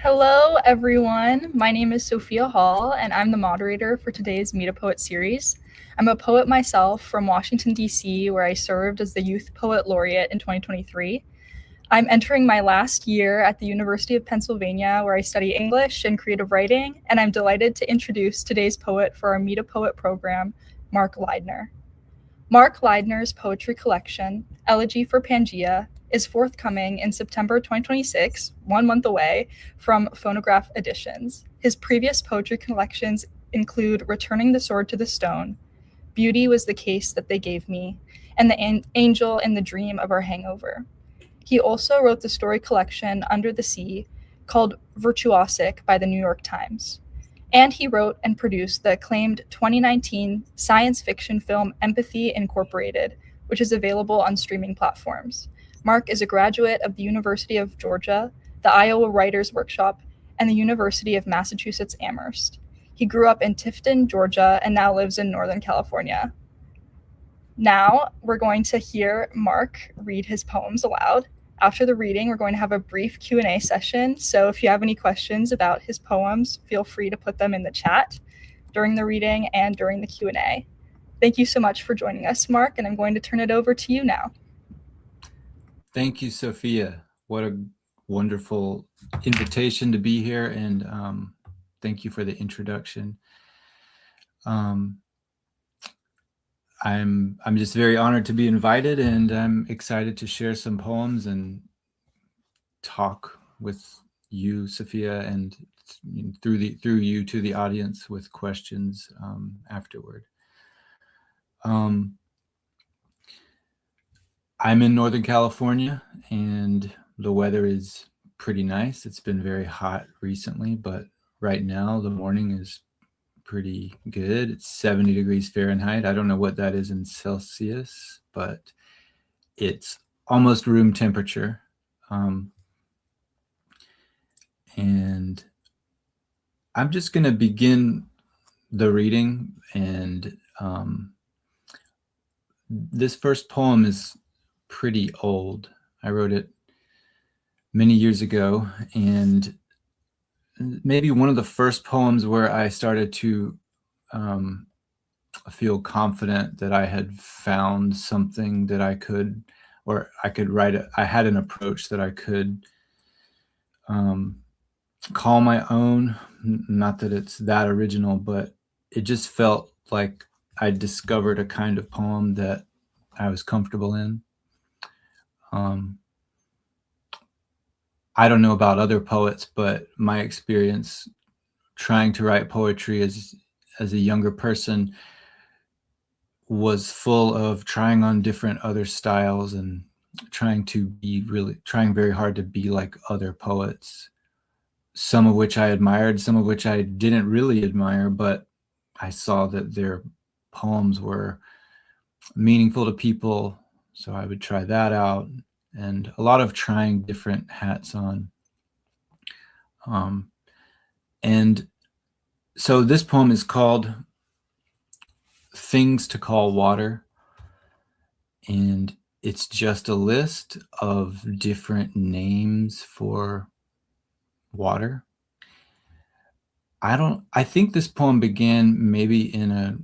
Hello, everyone. My name is Sophia Hall, and I'm the moderator for today's Meet a Poet series. I'm a poet myself from Washington, D.C., where I served as the Youth Poet Laureate in 2023. I'm entering my last year at the University of Pennsylvania, where I study English and creative writing, and I'm delighted to introduce today's poet for our Meet a Poet program, Mark Leidner. Mark Leidner's poetry collection, Elegy for Pangea, is forthcoming in September 2026, 1 month away, from Phonograph Editions. His previous poetry collections include Returning the Sword to the Stone, Beauty Was the Case That They Gave Me, and The Angel in the Dream of Our Hangover. He also wrote the story collection Under the Sea, called Virtuosic by the New York Times. And he wrote and produced the acclaimed 2019 science fiction film Empathy Incorporated, which is available on streaming platforms. Mark is a graduate of the University of Georgia, the Iowa Writers Workshop, and the University of Massachusetts Amherst. He grew up in Tifton, Georgia, and now lives in Northern California. Now we're going to hear Mark read his poems aloud. After the reading, we're going to have a brief Q&A session, so if you have any questions about his poems, feel free to put them in the chat during the reading and during the Q&A. Thank you so much for joining us, Mark, and I'm going to turn it over to you now. Thank you, Sophia. What a wonderful invitation to be here, and thank you for the introduction. I'm just very honored to be invited, and I'm excited to share some poems and talk with you, Sophia, and through you to the audience with questions afterward. I'm in Northern California, and the weather is pretty nice. It's been very hot recently, but right now the morning is pretty good. It's 70 degrees Fahrenheit. I don't know what that is in Celsius, but it's almost room temperature. And I'm just going to begin the reading. And this first poem is pretty old. I wrote it many years ago, and maybe one of the first poems where I started to feel confident that I had found something that I could write it. I had an approach that I could call my own. Not that it's that original, but it just felt like I discovered a kind of poem that I was comfortable in. I don't know about other poets, but my experience trying to write poetry as a younger person was full of trying on different other styles and trying very hard to be like other poets, some of which I admired, some of which I didn't really admire, but I saw that their poems were meaningful to people, so I would try that out, and a lot of trying different hats on. And so this poem is called Things to Call Water, and it's just a list of different names for water. I think this poem began maybe in a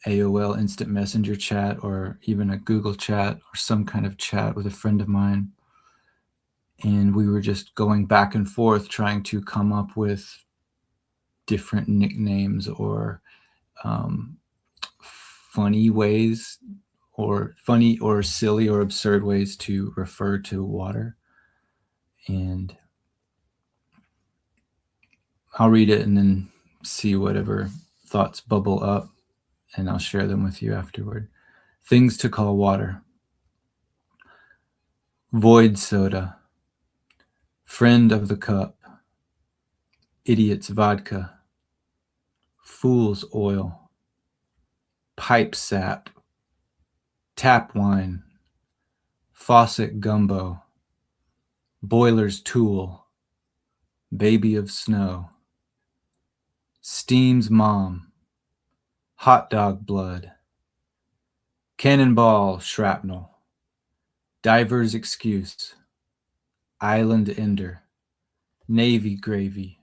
AOL Instant Messenger chat, or even a Google chat, or some kind of chat with a friend of mine. And we were just going back and forth trying to come up with different nicknames or funny ways, or funny or silly or absurd ways to refer to water. And I'll read it and then see whatever thoughts bubble up, and I'll share them with you afterward. Things to call water. Void soda. Friend of the cup. Idiot's vodka. Fool's oil. Pipe sap. Tap wine. Faucet gumbo. Boiler's tool. Baby of snow. Steam's mom. Hot dog blood. Cannonball shrapnel. Diver's excuse. Island Ender, Navy Gravy,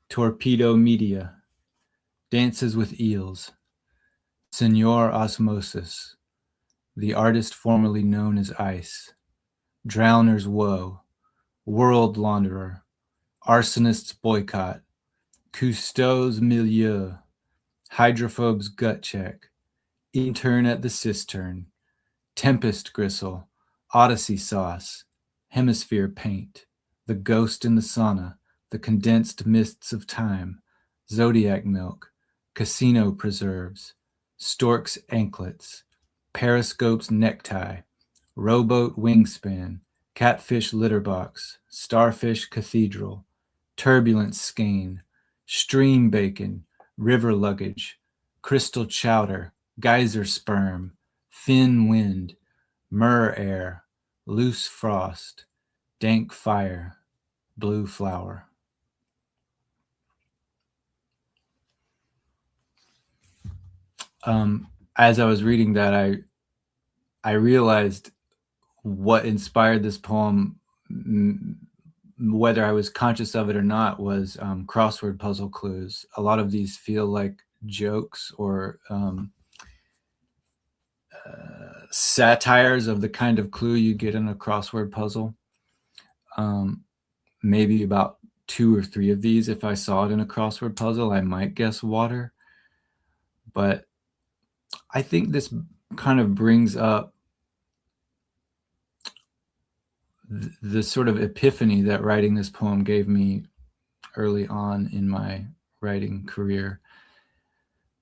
Torpedo Media, Dances with Eels, Senor Osmosis, the artist formerly known as Ice, Drowner's Woe, World Launderer, Arsonist's Boycott, Cousteau's Milieu, Hydrophobe's Gut Check, Intern at the Cistern, Tempest Gristle, Odyssey Sauce, Hemisphere Paint, The Ghost in the Sauna, The Condensed Mists of Time, Zodiac Milk, Casino Preserves, Stork's Anklets, Periscope's Necktie, Rowboat Wingspan, Catfish Litterbox, Starfish Cathedral, Turbulent Skein, Stream Bacon, River Luggage, Crystal Chowder, Geyser Sperm, Thin Wind, Myrrh Air, Loose Frost, Dank Fire, Blue Flower. As I was reading that, I realized what inspired this poem, whether I was conscious of it or not, was crossword puzzle clues. A lot of these feel like jokes or satires of the kind of clue you get in a crossword puzzle. Maybe about 2 or 3 of these, if I saw it in a crossword puzzle, I might guess water. But I think this kind of brings up the sort of epiphany that writing this poem gave me early on in my writing career.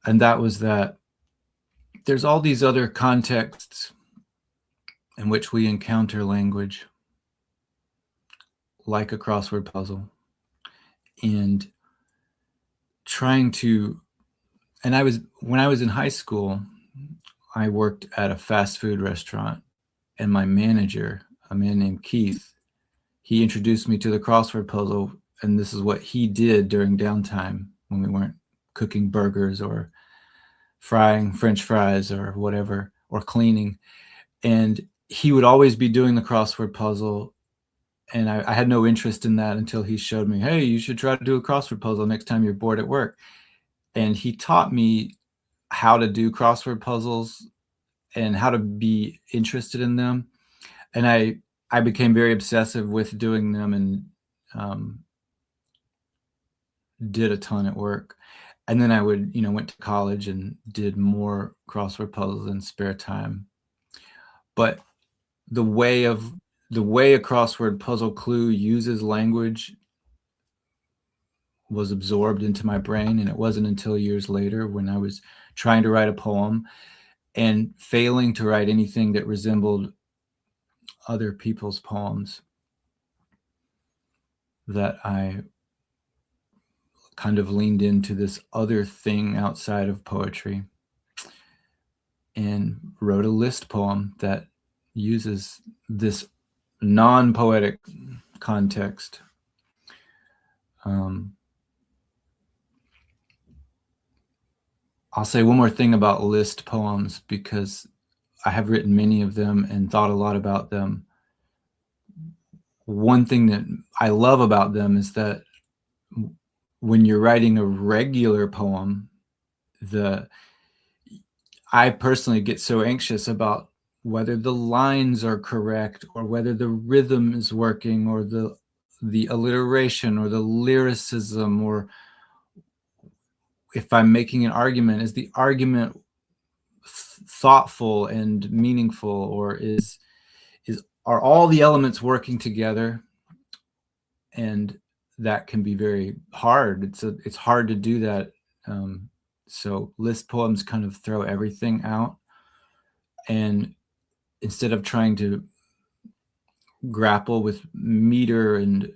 And that was that there's all these other contexts in which we encounter language, like a crossword puzzle, and trying to, and when I was in high school, I worked at a fast food restaurant, and my manager, a man named Keith, he introduced me to the crossword puzzle, and this is what he did during downtime when we weren't cooking burgers or frying French fries or whatever, or cleaning. And he would always be doing the crossword puzzle. And I had no interest in that until he showed me, hey, you should try to do a crossword puzzle next time you're bored at work. And he taught me how to do crossword puzzles and how to be interested in them. And I became very obsessive with doing them, and did a ton at work. And then I would, went to college and did more crossword puzzles in spare time. But the way a crossword puzzle clue uses language was absorbed into my brain. And it wasn't until years later, when I was trying to write a poem and failing to write anything that resembled other people's poems, that I kind of leaned into this other thing outside of poetry and wrote a list poem that uses this non-poetic context. I'll say one more thing about list poems, because I have written many of them and thought a lot about them. One thing that I love about them is that when you're writing a regular poem, I personally get so anxious about whether the lines are correct, or whether the rhythm is working, or the alliteration, or the lyricism, or if I'm making an argument, is the argument thoughtful and meaningful, or are all the elements working together? And that can be very hard. It's hard to do that. So list poems kind of throw everything out, and instead of trying to grapple with meter and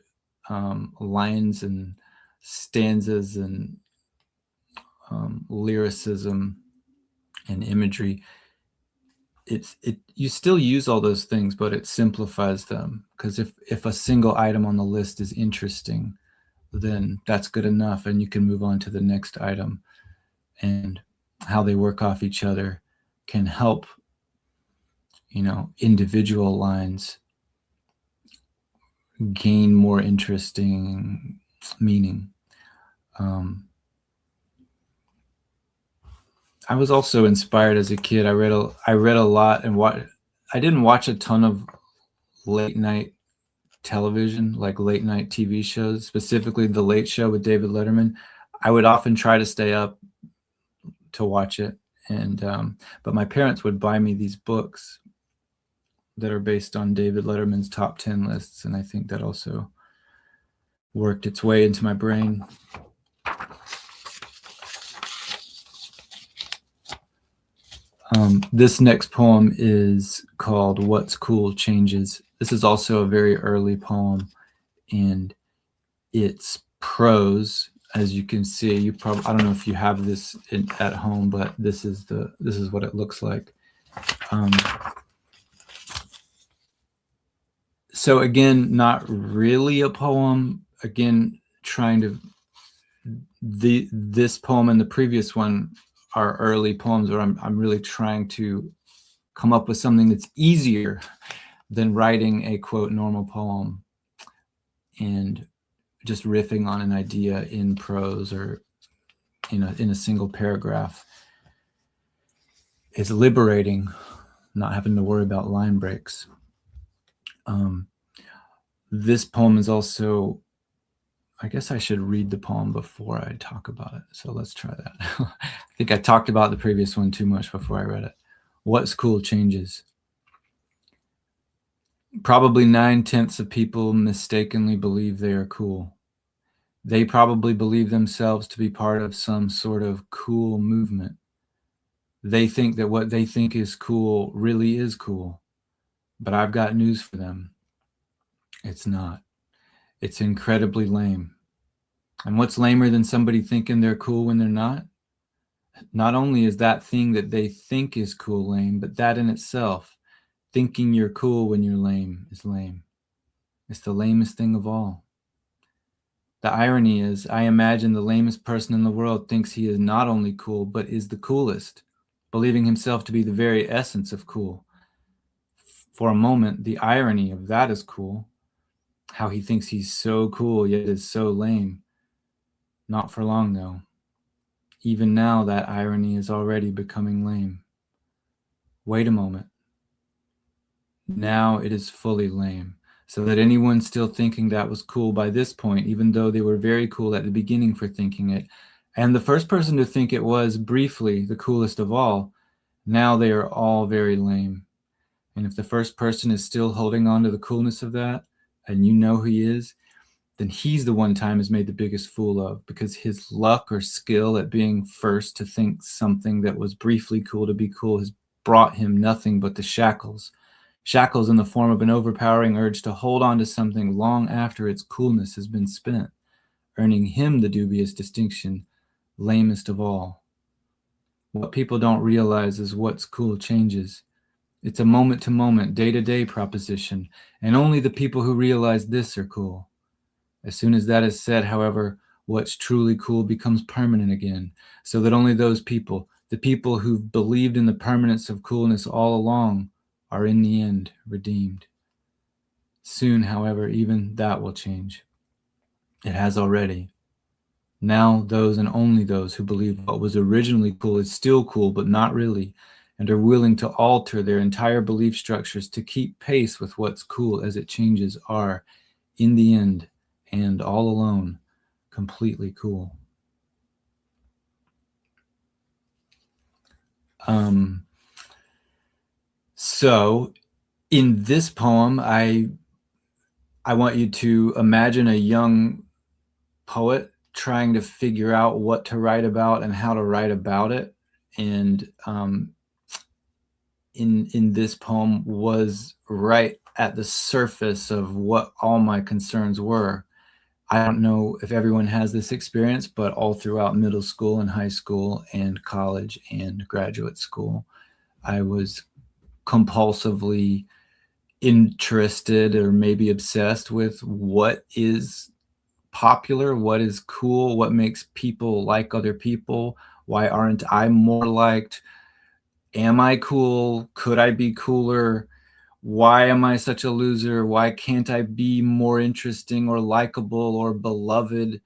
lines and stanzas and lyricism and imagery, you still use all those things, but it simplifies them. Because if a single item on the list is interesting, then that's good enough, and you can move on to the next item. And how they work off each other can help, individual lines gain more interesting meaning. I was also inspired as a kid. I read a lot, and I didn't watch a ton of late night television, like late night TV shows, specifically The Late Show with David Letterman. I would often try to stay up to watch it, and but my parents would buy me these books that are based on David Letterman's top 10 lists, and I think that also worked its way into my brain. This next poem is called What's Cool Changes. This is also a very early poem, and it's prose. As you can see, I don't know if you have this at home, but this is what it looks like. So again, not really a poem. Again, this poem and the previous one are early poems where I'm really trying to come up with something that's easier than writing a quote normal poem and just riffing on an idea in prose or in a single paragraph. It's liberating not having to worry about line breaks. This poem is also, I guess I should read the poem before I talk about it. So let's try that. I think I talked about the previous one too much before I read it. What's cool changes. Probably 9/10 of people mistakenly believe they are cool. They probably believe themselves to be part of some sort of cool movement. They think that what they think is cool really is cool. But I've got news for them. It's not. It's incredibly lame. And what's lamer than somebody thinking they're cool when they're not? Not only is that thing that they think is cool lame, but that in itself, thinking you're cool when you're lame, is lame. It's the lamest thing of all. The irony is, I imagine the lamest person in the world thinks he is not only cool, but is the coolest, believing himself to be the very essence of cool. For a moment, the irony of that is cool. How he thinks he's so cool, yet is so lame. Not for long, though. Even now, that irony is already becoming lame. Wait a moment. Now it is fully lame, so that anyone still thinking that was cool by this point, even though they were very cool at the beginning for thinking it, and the first person to think it was, briefly, the coolest of all, now they are all very lame. And if the first person is still holding on to the coolness of that, and you know who he is, then he's the one time is made the biggest fool of, because his luck or skill at being first to think something that was briefly cool to be cool has brought him nothing but the shackles. Shackles in the form of an overpowering urge to hold on to something long after its coolness has been spent, earning him the dubious distinction, lamest of all. What people don't realize is what's cool changes. It's a moment-to-moment, day-to-day proposition, and only the people who realize this are cool. As soon as that is said, however, what's truly cool becomes permanent again, so that only those people, the people who've believed in the permanence of coolness all along, are in the end redeemed. Soon, however, even that will change. It has already. Now, those and only those who believe what was originally cool is still cool, but not really, and are willing to alter their entire belief structures to keep pace with what's cool as it changes are, in the end, and all alone, completely cool. So in this poem, I want you to imagine a young poet trying to figure out what to write about and how to write about it. And in this poem was right at the surface of what all my concerns were. I don't know if everyone has this experience, but all throughout middle school and high school and college and graduate school, I was compulsively interested or maybe obsessed with what is popular, what is cool, what makes people like other people, why aren't I more liked, am I cool, could I be cooler, why am I such a loser? Why can't I be more interesting or likable or beloved?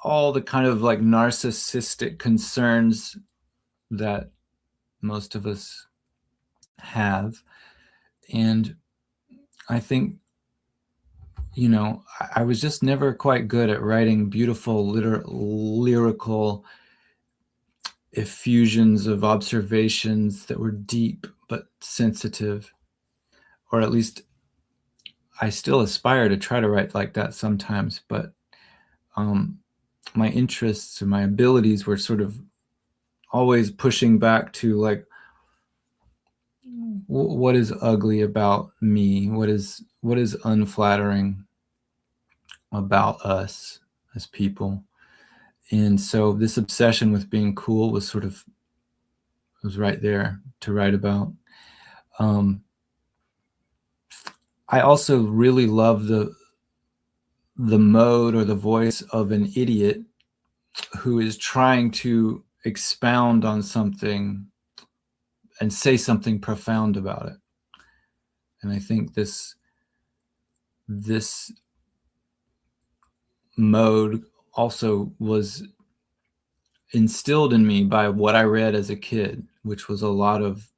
All the kind of like narcissistic concerns that most of us have. And I think, you know, I was just never quite good at writing beautiful lyrical effusions of observations that were deep but sensitive, or at least I still aspire to try to write like that sometimes, but my interests and my abilities were sort of always pushing back to like, what is ugly about me? What is unflattering about us as people? And so this obsession with being cool was sort of, was right there to write about. I also really love the mode or the voice of an idiot who is trying to expound on something and say something profound about it. And I think this mode also was instilled in me by what I read as a kid, which was a lot of,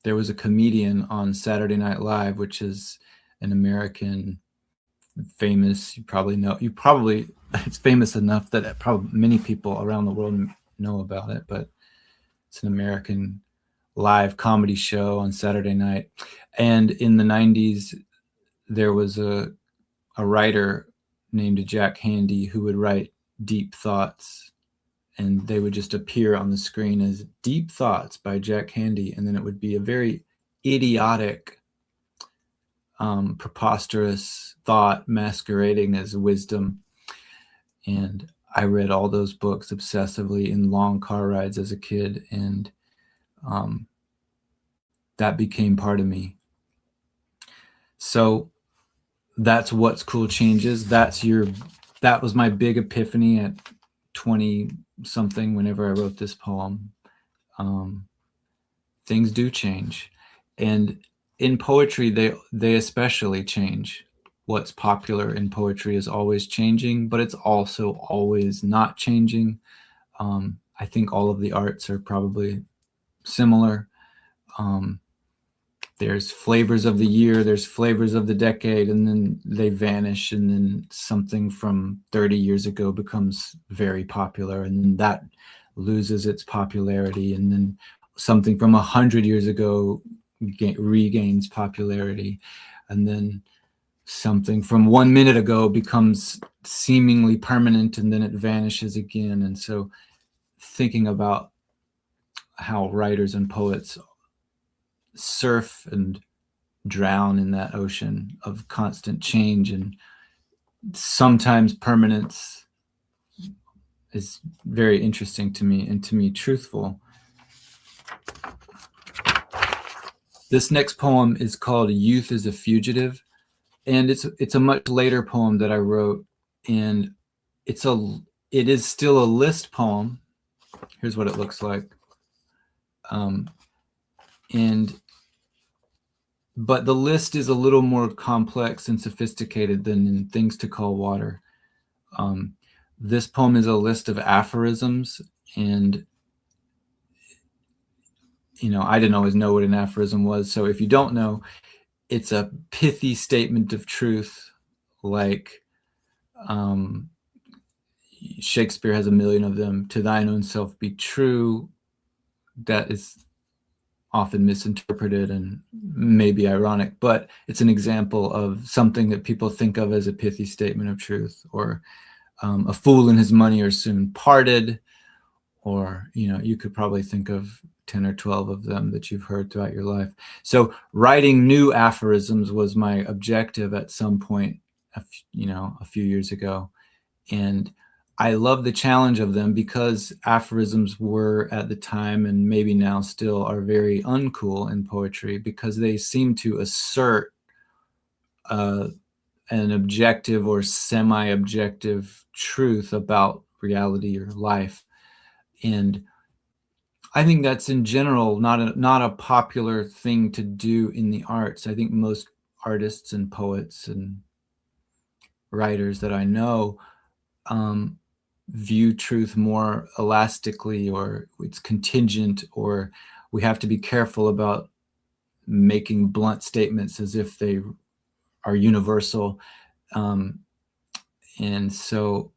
there was a comedian on Saturday Night Live, which is an American famous, it's famous enough that probably many people around the world know about it, but it's an American live comedy show on Saturday night. And in the 90s, there was a writer named Jack Handy who would write deep thoughts, and they would just appear on the screen as Deep Thoughts by Jack Handy, and then it would be a very idiotic, preposterous thought masquerading as wisdom. And I read all those books obsessively in long car rides as a kid, and that became part of me. So that's What's Cool Changes. That was my big epiphany at 20 something whenever I wrote this poem. Things do change, and in poetry they especially change. What's popular in poetry is always changing, but it's also always not changing. I think all of the arts are probably similar. There's flavors of the year, there's flavors of the decade, and then they vanish, and then something from 30 years ago becomes very popular, and then that loses its popularity, and then something from 100 years ago regains popularity, and then something from 1 minute ago becomes seemingly permanent, and then it vanishes again. And so thinking about how writers and poets surf and drown in that ocean of constant change and sometimes permanence is very interesting to me, and to me truthful. This next poem is called Youth is a Fugitive, and it's a much later poem that I wrote, and it is still a list poem. Here's what it looks like. But the list is a little more complex and sophisticated than in Things to Call Water. This poem is a list of aphorisms, and I didn't always know what an aphorism was. So if you don't know, it's a pithy statement of truth, like Shakespeare has a million of them. To thine own self be true. That is often misinterpreted and maybe ironic, but it's an example of something that people think of as a pithy statement of truth. Or a fool and his money are soon parted. Or, you could probably think of 10 or 12 of them that you've heard throughout your life. So writing new aphorisms was my objective at some point, a few years ago. And I love the challenge of them, because aphorisms were at the time, and maybe now still are, very uncool in poetry, because they seem to assert an objective or semi-objective truth about reality or life. And I think that's in general not a popular thing to do in the arts. I think most artists and poets and writers that I know view truth more elastically, or it's contingent, or we have to be careful about making blunt statements as if they are universal. And so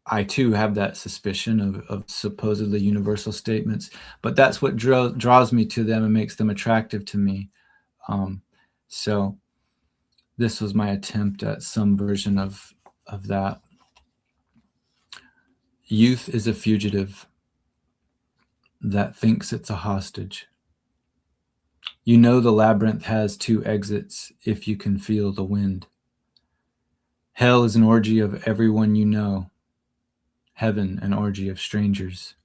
I too have that suspicion of supposedly universal statements, but that's what draws me to them and makes them attractive to me. So this was my attempt at some version of that. Youth is a fugitive that thinks it's a hostage. You know the labyrinth has 2 exits if you can feel the wind. Hell is an orgy of everyone you know. Heaven an orgy of strangers.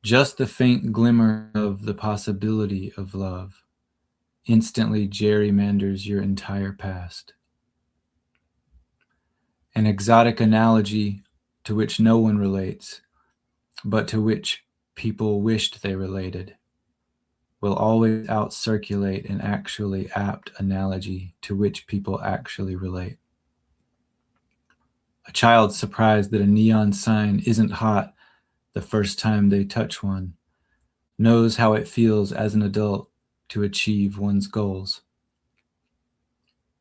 Just the faint glimmer of the possibility of love instantly gerrymanders your entire past. An exotic analogy to which no one relates, but to which people wished they related, will always out-circulate an actually apt analogy to which people actually relate. A child surprised that a neon sign isn't hot the first time they touch one knows how it feels as an adult to achieve one's goals.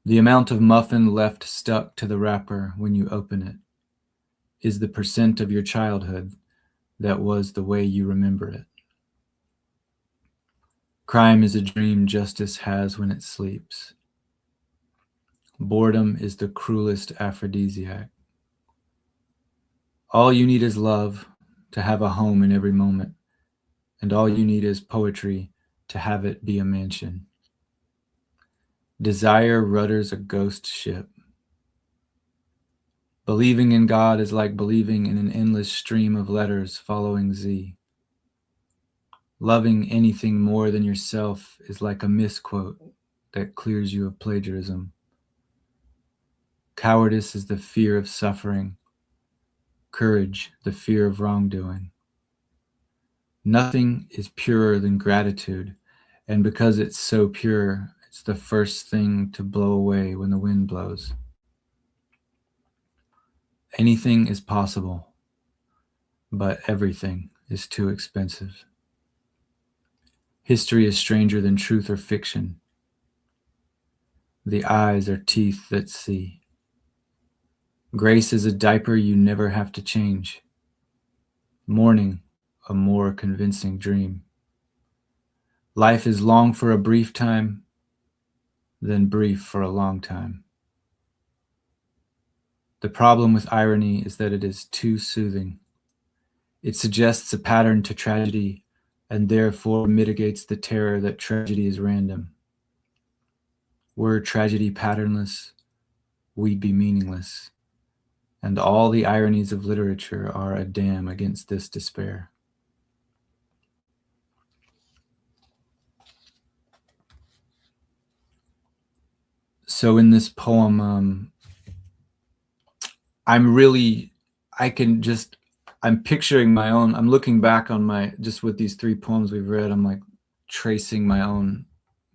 The amount of muffin left stuck to the wrapper when you open it is the percent of your childhood that was the way you remember it. Crime is a dream justice has when it sleeps. Boredom is the cruelest aphrodisiac. All you need is love to have a home in every moment, and all you need is poetry to have it be a mansion. Desire rudders a ghost ship. Believing in God is like believing in an endless stream of letters following Z. Loving anything more than yourself is like a misquote that clears you of plagiarism. Cowardice is the fear of suffering. Courage, the fear of wrongdoing. Nothing is purer than gratitude, and because it's so pure, it's the first thing to blow away when the wind blows. Anything is possible, but everything is too expensive. History is stranger than truth or fiction. The eyes are teeth that see. Grace is a diaper you never have to change. Morning, a more convincing dream. Life is long for a brief time, then brief for a long time. The problem with irony is that it is too soothing. It suggests a pattern to tragedy and therefore mitigates the terror that tragedy is random. Were tragedy patternless, we'd be meaningless, and all the ironies of literature are a dam against this despair. So in this poem, I'm picturing my own, I'm looking back on just with these 3 poems we've read, I'm like tracing my own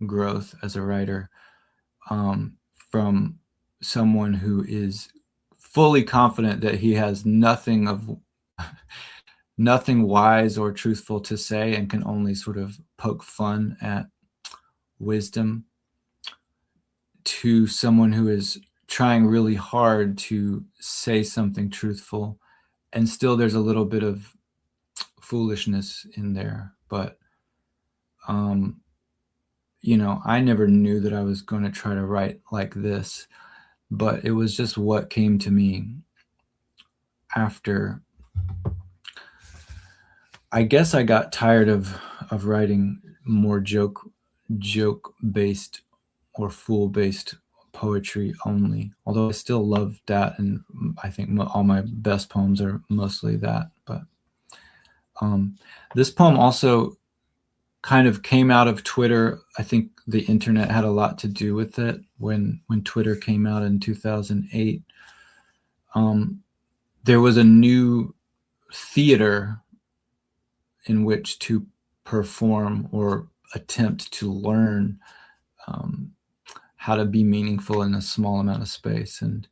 growth as a writer, from someone who is fully confident that he has nothing wise or truthful to say and can only sort of poke fun at wisdom, to someone who is trying really hard to say something truthful, and still there's a little bit of foolishness in there. But I never knew that I was going to try to write like this, but it was just what came to me after. I guess I got tired of writing more joke based or fool based poetry only, although I still love that, and I think all my best poems are mostly that. But this poem also kind of came out of Twitter. I think the internet had a lot to do with it. When Twitter came out in 2008, there was a new theater in which to perform or attempt to learn how to be meaningful in a small amount of space. And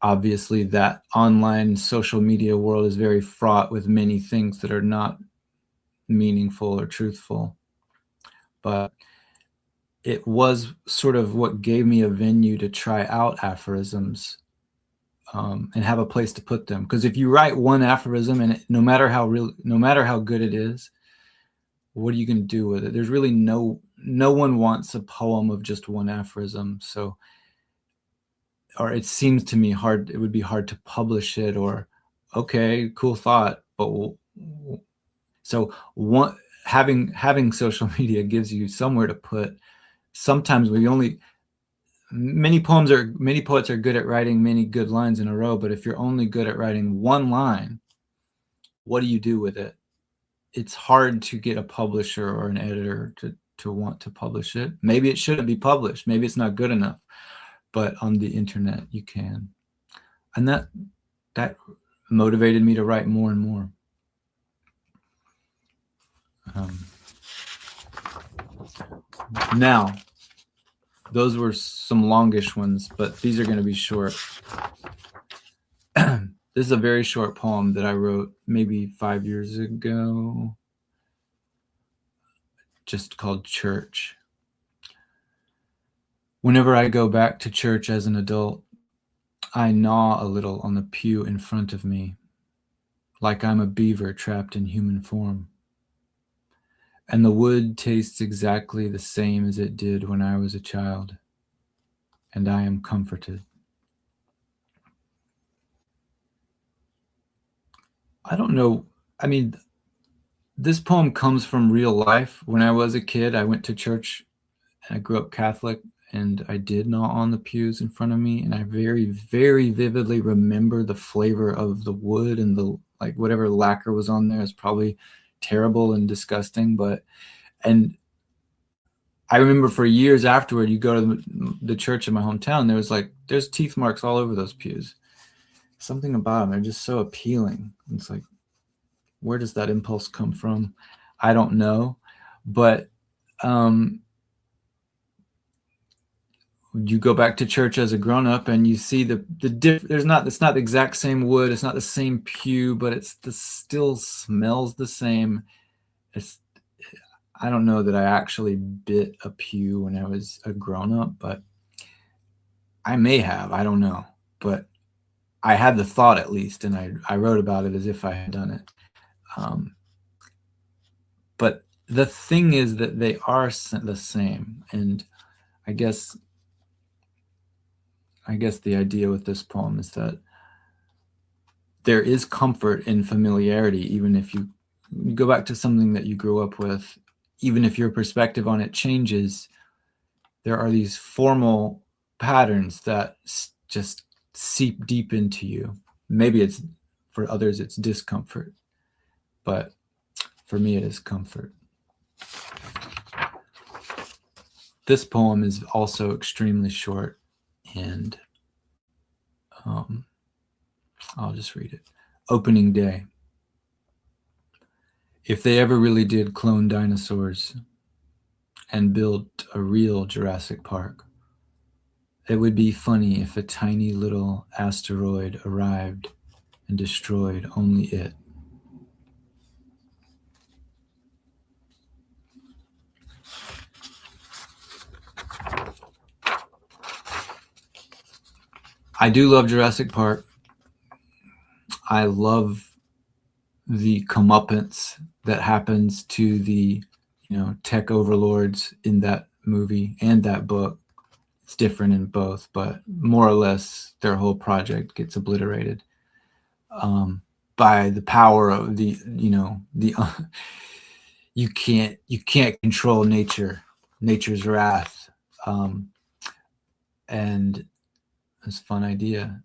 obviously that online social media world is very fraught with many things that are not meaningful or truthful. But it was sort of what gave me a venue to try out aphorisms and have a place to put them. Because if you write one aphorism, and no matter how good it is, what are you going to do with it? There's really no one wants a poem of just one aphorism. So, or it seems to me hard. It would be hard to publish it. Or, okay, cool thought, but so one having social media gives you somewhere to put. Sometimes many poets are good at writing many good lines in a row, but if you're only good at writing one line, what do you do with it? It's hard to get a publisher or an editor to want to publish it. Maybe it shouldn't be published. Maybe it's not good enough, but on the internet you can. And that motivated me to write more and more. Now, those were some longish ones, but these are going to be short. This is a very short poem that I wrote maybe 5 years ago, just called Church. Whenever I go back to church as an adult, I gnaw a little on the pew in front of me, like I'm a beaver trapped in human form. And the wood tastes exactly the same as it did when I was a child, and I am comforted. I don't know. I mean, this poem comes from real life. When I was a kid, I went to church. I grew up Catholic, and I did gnaw on the pews in front of me. And I very, very vividly remember the flavor of the wood, and the whatever lacquer was on there is probably terrible and disgusting. And I remember for years afterward, you go to the church in my hometown, there's teeth marks all over those pews. Something about them, they're just so appealing. It's like, where does that impulse come from? I don't know. But you go back to church as a grown-up and you see it's not the exact same wood, it's not the same pew, but still smells the same. I don't know that I actually bit a pew when I was a grown-up, but I may have, I don't know. But I had the thought, at least, and I wrote about it as if I had done it. But the thing is that they are the same. And I guess the idea with this poem is that there is comfort in familiarity, even if you go back to something that you grew up with, even if your perspective on it changes, there are these formal patterns that just seep deep into you. Maybe for others it's discomfort, but for me it is comfort. This poem is also extremely short, and I'll just read it. Opening day. If they ever really did clone dinosaurs and build a real Jurassic Park, it would be funny if a tiny little asteroid arrived and destroyed only it. I do love Jurassic Park. I love the comeuppance that happens to the tech overlords in that movie and that book. It's different in both, but more or less their whole project gets obliterated by the power of the you can't control nature's wrath, and it's a fun idea.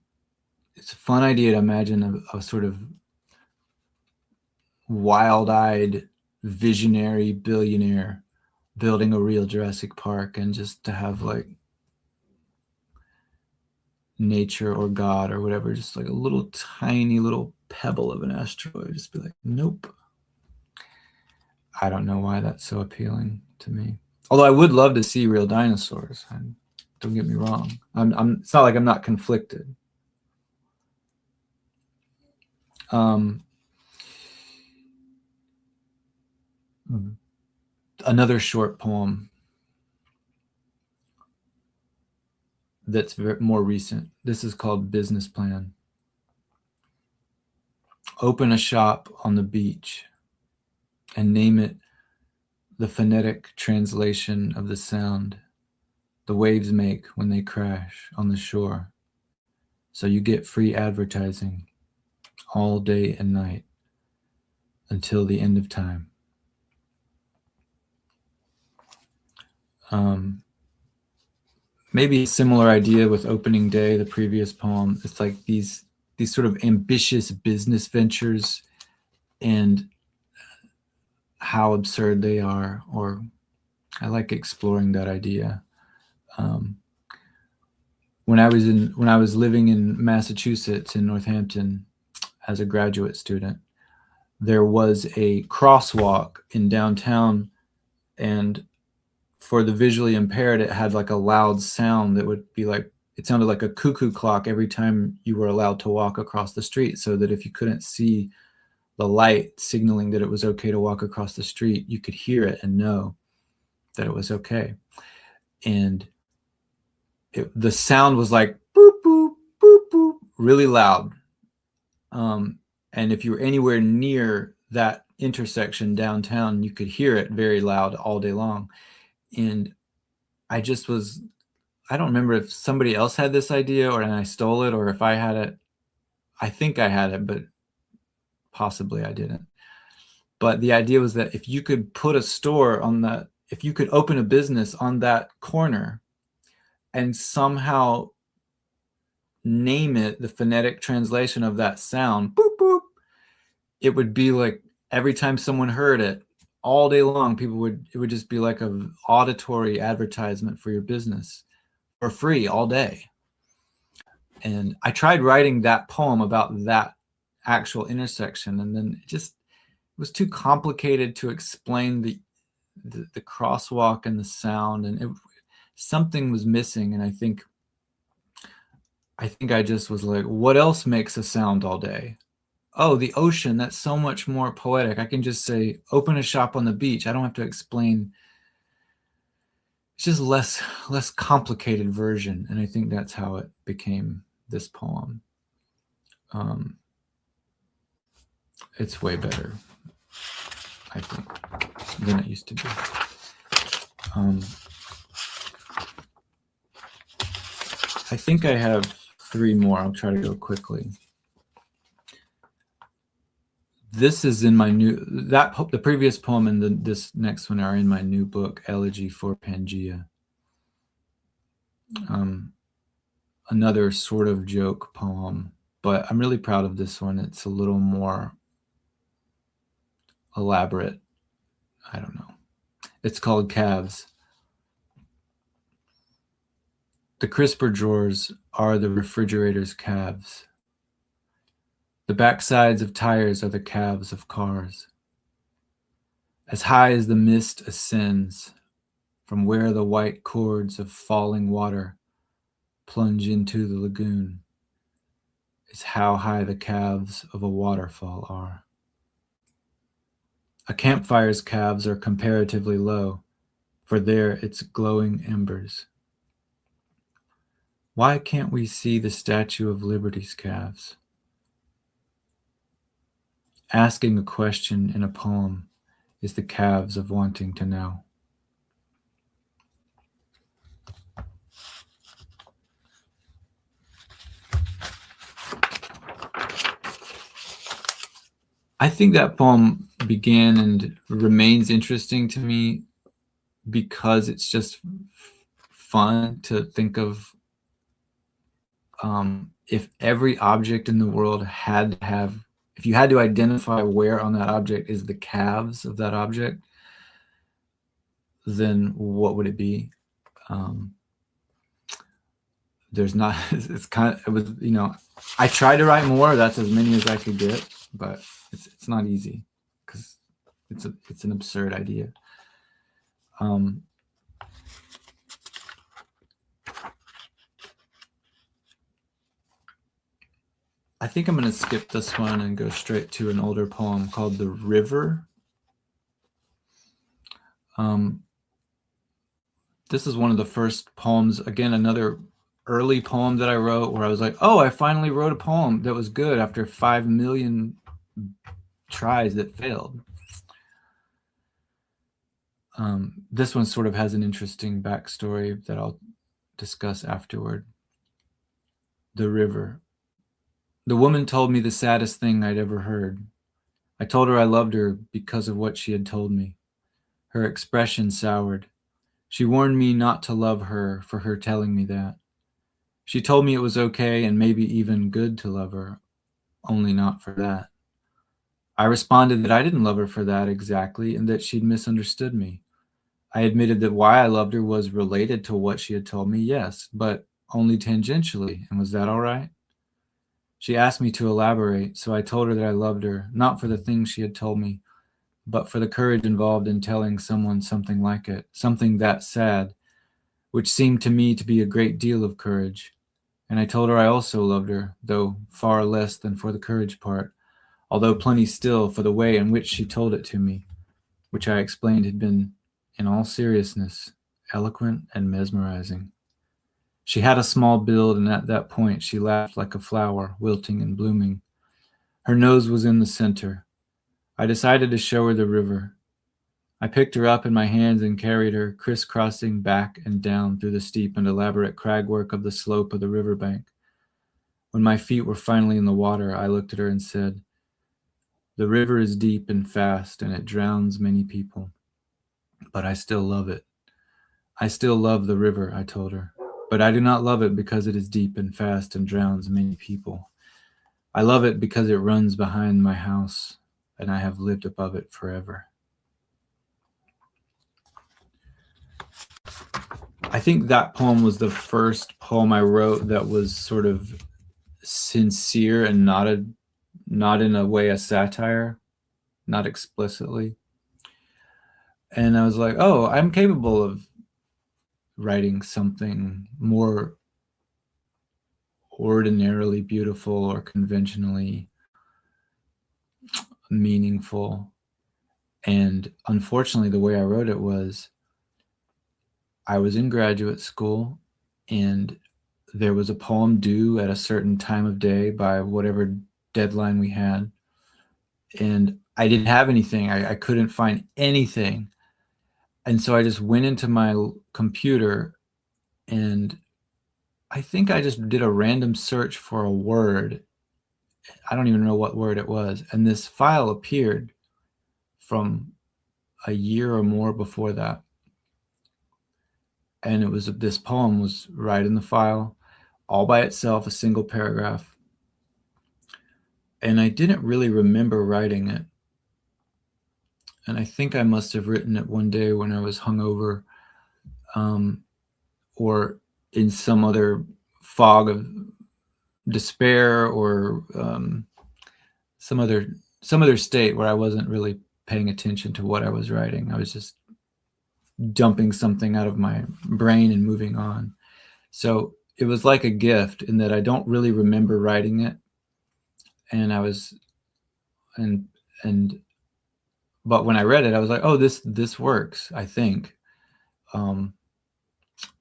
It's a fun idea to imagine a sort of wild-eyed visionary billionaire building a real Jurassic Park, and just to have nature or God or whatever, just like a little tiny little pebble of an asteroid, just be like, nope. I don't know why that's so appealing to me. Although I would love to see real dinosaurs. Don't get me wrong. It's not like I'm not conflicted. Another short poem that's more recent. This is called Business Plan. Open a shop on the beach and name it the phonetic translation of the sound the waves make when they crash on the shore. So you get free advertising all day and night until the end of time. Maybe a similar idea with Opening Day, the previous poem. It's like these sort of ambitious business ventures and how absurd they are, or I like exploring that idea. When I was living in Massachusetts in Northampton as a graduate student, there was a crosswalk in downtown, and for the visually impaired, it had like a loud sound that would be like, it sounded like a cuckoo clock every time you were allowed to walk across the street, so that if you couldn't see the light signaling that it was okay to walk across the street, you could hear it and know that it was okay. And the sound was like boop, boop, boop, boop, really loud. And if you were anywhere near that intersection downtown, you could hear it very loud all day long. And I don't remember if somebody else had this idea and I stole it, or if I had it. I think I had it, but possibly I didn't. But the idea was that if you could put a store on that, if you could open a business on that corner and somehow name it the phonetic translation of that sound, boop, boop, it would be like every time someone heard it all day long, it would just be like an auditory advertisement for your business for free all day. And I tried writing that poem about that actual intersection, and then it was too complicated to explain the crosswalk and the sound, and something was missing. And I think I just was like, what else makes a sound all day? Oh, the ocean. That's so much more poetic. I can just say, open a shop on the beach. I don't have to explain. It's just less complicated version. And I think that's how it became this poem. It's way better, I think, than it used to be. I think I have 3 more. I'll try to go quickly. This is in my the previous poem and this next one are in my new book, Elegy for Pangea. Another sort of joke poem, but I'm really proud of this one. It's a little more elaborate. I don't know. It's called Calves. The crisper drawers are the refrigerator's calves. The backsides of tires are the calves of cars. As high as the mist ascends, from where the white cords of falling water plunge into the lagoon, is how high the calves of a waterfall are. A campfire's calves are comparatively low, for there its glowing embers. Why can't we see the Statue of Liberty's calves? Asking a question in a poem is the calves of wanting to know. I think that poem began and remains interesting to me because it's just fun to think of if every object in the world had to have, if you had to identify where on that object is the calves of that object, then what would it be? There's not, it was, I tried to write more, that's as many as I could get, but it's not easy because It's an absurd idea. I think I'm going to skip this one and go straight to an older poem called The River. This is one of the first poems, again, another early poem that I wrote where I was like, oh, I finally wrote a poem that was good after 5 million tries that failed. This one sort of has an interesting backstory that I'll discuss afterward. The River. The woman told me the saddest thing I'd ever heard. I told her I loved her because of what she had told me. Her expression soured. She warned me not to love her for her telling me that. She told me it was okay and maybe even good to love her, only not for that. I responded that I didn't love her for that exactly and that she'd misunderstood me. I admitted that why I loved her was related to what she had told me, yes, but only tangentially, and was that all right? She asked me to elaborate, so I told her that I loved her, not for the things she had told me, but for the courage involved in telling someone something like it, something that sad, which seemed to me to be a great deal of courage. And I told her I also loved her, though far less than for the courage part, although plenty still for the way in which she told it to me, which I explained had been, in all seriousness, eloquent and mesmerizing. She had a small build, and at that point she laughed like a flower, wilting and blooming. Her nose was in the center. I decided to show her the river. I picked her up in my hands and carried her, crisscrossing back and down through the steep and elaborate cragwork of the slope of the riverbank. When my feet were finally in the water, I looked at her and said, "The river is deep and fast, and it drowns many people. But I still love it. I still love the river," I told her. "But I do not love it because it is deep and fast and drowns many people. I love it because it runs behind my house, and I have lived above it forever." I think that poem was the first poem I wrote that was sort of sincere and not in a way a satire, not explicitly. And I was like, oh, I'm capable of writing something more ordinarily beautiful or conventionally meaningful. And unfortunately, the way I wrote it was I was in graduate school and there was a poem due at a certain time of day by whatever deadline we had. And I didn't have anything. I couldn't find anything. And so I just went into my computer and I think I just did a random search for a word. I don't even know what word it was. And this file appeared from a year or more before that. And it was, this poem was right in the file, all by itself, a single paragraph. And I didn't really remember writing it. And I think I must have written it one day when I was hungover, or in some other fog of despair, or some other state where I wasn't really paying attention to what I was writing. I was just dumping something out of my brain and moving on. So it was like a gift in that I don't really remember writing it. And I was, but when I read it, I was like, oh, this works, I think.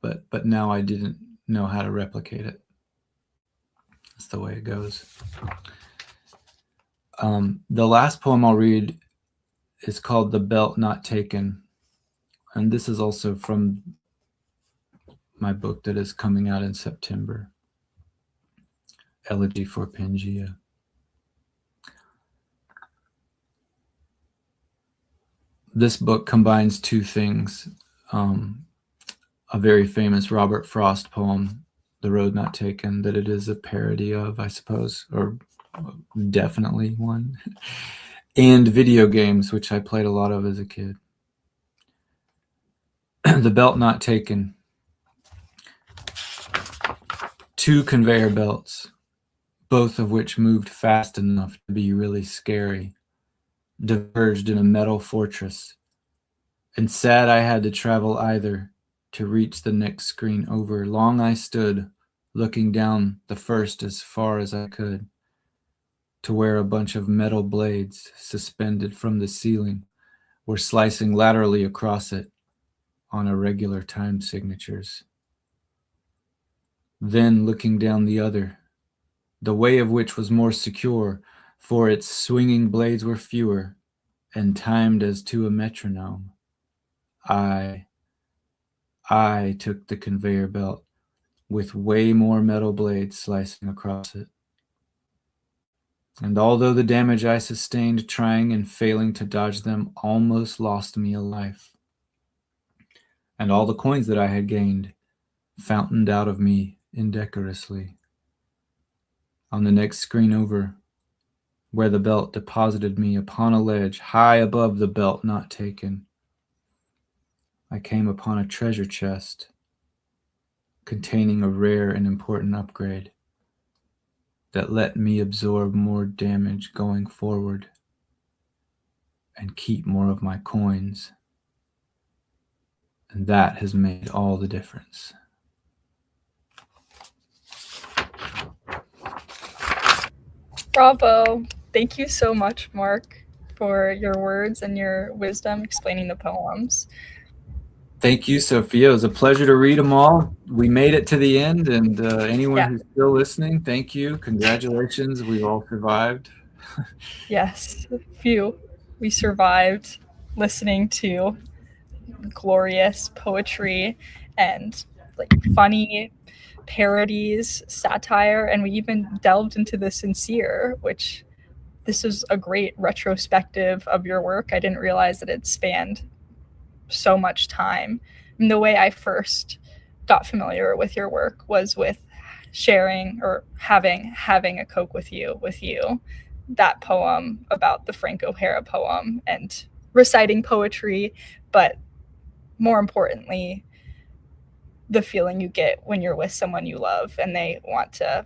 But now I didn't know how to replicate it. That's the way it goes. The last poem I'll read is called "The Belt Not Taken." And this is also from my book that is coming out in September, Elegy for Pangea. This book combines two things. A very famous Robert Frost poem, "The Road Not Taken," that it is a parody of, I suppose, or definitely one, and video games, which I played a lot of as a kid. The Belt Not Taken. Two conveyor belts, both of which moved fast enough to be really scary. diverged in a metal fortress, and sad I had to travel either to reach the next screen over. Long I stood, looking down the first as far as I could, to where a bunch of metal blades suspended from the ceiling were slicing laterally across it on irregular time signatures. Then looking down the other, the way of which was more secure, for its swinging blades were fewer and timed as to a metronome. I took the conveyor belt with way more metal blades slicing across it. And although the damage I sustained trying and failing to dodge them almost lost me a life, and all the coins that I had gained fountained out of me indecorously. On the next screen over, where the belt deposited me upon a ledge high above the belt not taken, I came upon a treasure chest containing a rare and important upgrade that let me absorb more damage going forward and keep more of my coins. And that has made all the difference. Bravo. Thank you so much, Mark, for your words and your wisdom explaining the poems. Thank you, Sophia. It was a pleasure to read them all. We made it to the end, and anyone who's still listening, thank you. Congratulations. We've all survived. Yes, phew. We survived listening to glorious poetry and like funny parodies, satire, and we even delved into the sincere, which this is a great retrospective of your work. I didn't realize that it spanned so much time. And the way I first got familiar with your work was with sharing or having a Coke with you, that poem about the Frank O'Hara poem and reciting poetry, but more importantly, the feeling you get when you're with someone you love and they want to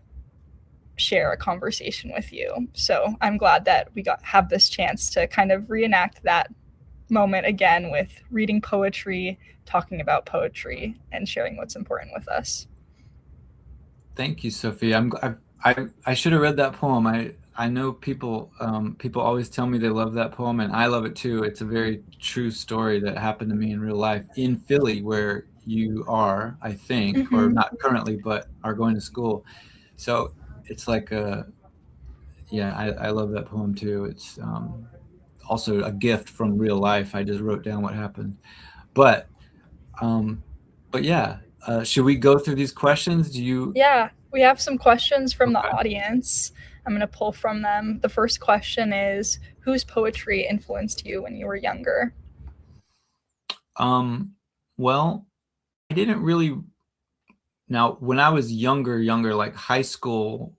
share a conversation with you. So I'm glad that we have this chance to kind of reenact that moment again with reading poetry, talking about poetry, and sharing what's important with us. Thank you, Sophia. I should have read that poem. I know people always tell me they love that poem, and I love it too. It's a very true story that happened to me in real life in Philly, where you are, I think, or not currently, but are going to school. So it's like I love that poem too. It's also a gift from real life. I just wrote down what happened, but yeah. Should we go through these questions? Yeah, we have some questions from the audience. I'm going to pull from them. The first question is, whose poetry influenced you when you were younger? Well, I didn't really. Now, when I was younger, like high school,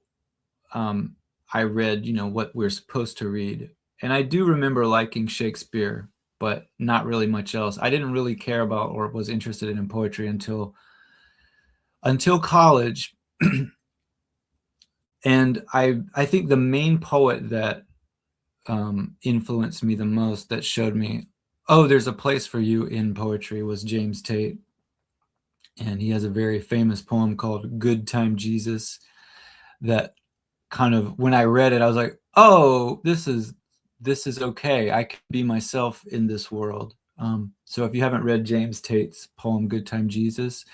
I read, what we're supposed to read. And I do remember liking Shakespeare, but not really much else. I didn't really care about or was interested in poetry until college. And I think the main poet that influenced me the most, that showed me, oh, there's a place for you in poetry, was James Tate. And he has a very famous poem called Good Time Jesus that kind of, when I read it, I was like, oh, this is okay. I can be myself in this world. So if you haven't read James Tate's poem, Good Time Jesus,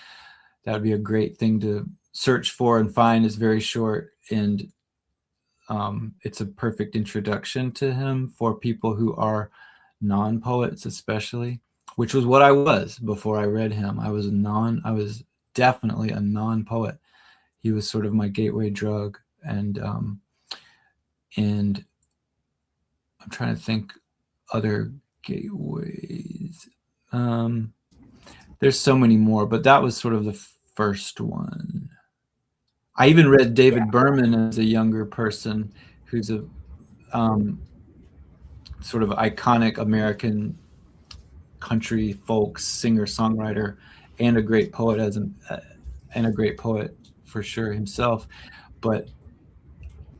that would be a great thing to search for and find. It's very short, and it's a perfect introduction to him for people who are non-poets, especially, which was what I was before I read him. I was definitely a non-poet. He was sort of my gateway drug, and I'm trying to think other gateways. There's so many more, but that was sort of the first one. I even read David Berman as a younger person, who's a sort of iconic American country folk singer-songwriter and a great poet and a great poet for sure himself. But